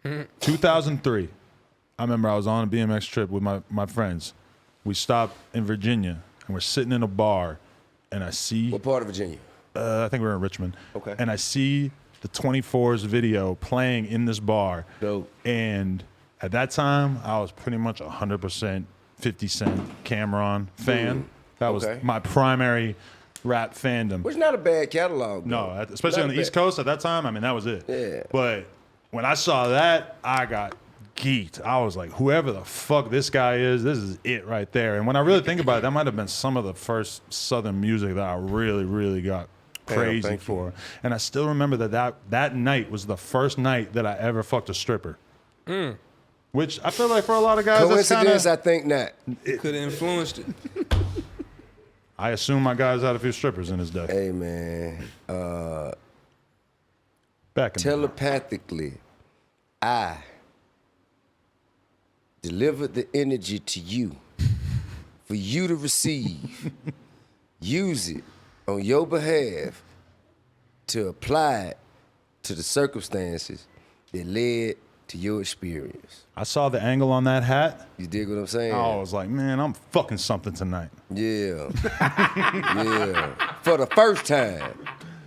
2003. I remember I was on a BMX trip with my friends. We stopped in Virginia, and we're sitting in a bar, and I see... What part of Virginia? I think we were in Richmond. Okay. And I see the 24's video playing in this bar. Dope. And at that time, I was pretty much 100% 50 Cent Cameron fan. That was my primary rap fandom. Which is not a bad catalog, though. No, especially on the East Coast at that time. I mean, that was it. Yeah. But when I saw that, I got geeked. I was like, whoever the fuck this guy is, this is it right there. And when I really think about it, that might have been some of the first Southern music that I really, really got crazy for. And I still remember that night was the first night that I ever fucked a stripper. Which I feel like for a lot of guys, coincidence, I think not. It could have influenced it. I assume my guy's had a few strippers in his day. Hey, man. Back in telepathically, I delivered the energy to you for you to receive. Use it on your behalf to apply it to the circumstances that led to your experience. I saw the angle on that hat. You dig what I'm saying? I was like, man, I'm fucking something tonight. Yeah. Yeah. For the first time.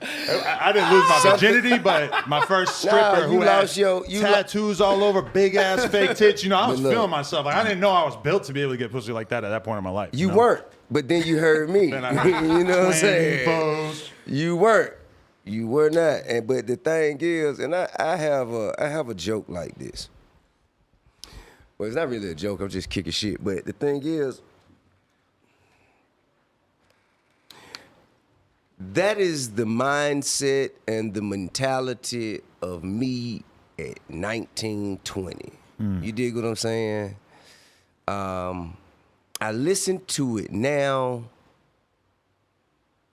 I didn't lose my virginity, but my first stripper who had tattoos all over, big ass fake tits. You know, I was feeling myself. Like I didn't know I was built to be able to get pussy like that at that point in my life. You weren't, but then you heard me. Then you know what I'm saying? Pose. You weren't. You were not. And but the thing is, and I have a joke like this. Well, it's not really a joke. I'm just kicking shit. But the thing is, that is the mindset and the mentality of me at 19, 20. You dig what I'm saying? I listen to it now,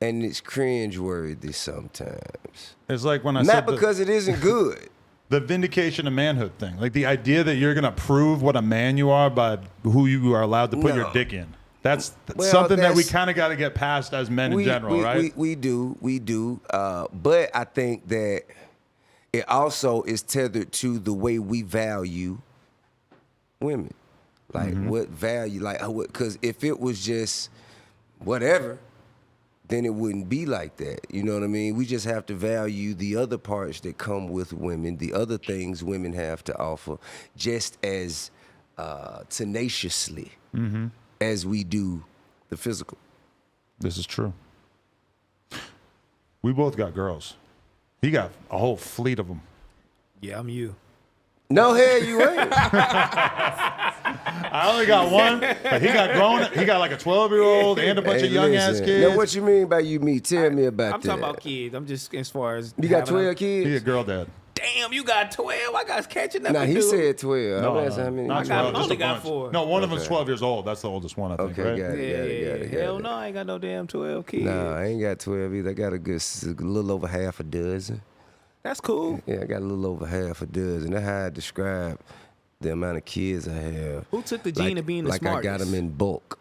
and it's cringeworthy sometimes. It's like when I Not said because it isn't good. The vindication of manhood thing. Like the idea that you're going to prove what a man you are by who you are allowed to put your dick in. That's something that we kind of got to get past as men in general, right? We do. But I think that it also is tethered to the way we value women. Like what value, like, because if it was just whatever, then it wouldn't be like that. You know what I mean? We just have to value the other parts that come with women, the other things women have to offer, just as tenaciously as we do the physical. This is true. We both got girls. He got a whole fleet of them. Yeah, I'm you. No, hell, you ain't. I only got one, but he got grown. He got like a 12-year-old and a bunch of young-ass kids. Now, what you mean by you, me? Tell me about I'm that. talking about kids. I'm just as far as... You got 12 kids? He a girl dad. Damn, you got 12? I got catching up. Nah, he said 12. No, how many? not 12, I only got 4. No, one of them's 12 years old. That's the oldest one, I think, right? Got it. Hell no, I ain't got no damn 12 kids. Nah, I ain't got 12 either. I got a little over half a dozen. That's cool. Yeah, I got a little over half a dozen. That's how I describe the amount of kids I have. Who took the gene of being the smartest? Like I got them in bulk.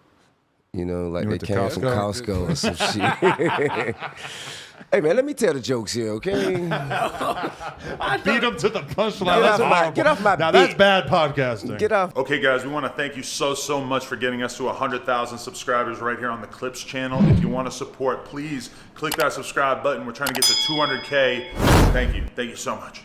You know, like You they went to came from Costco or some shit. Hey, man, let me tell the jokes here, okay? Beat him to the punchline. Get off my Now, dick. that's bad podcasting. Get off. Okay, guys, we want to thank you so much for getting us to 100,000 subscribers right here on the Clips channel. If you want to support, please click that subscribe button. We're trying to get to 200K. Thank you. Thank you so much.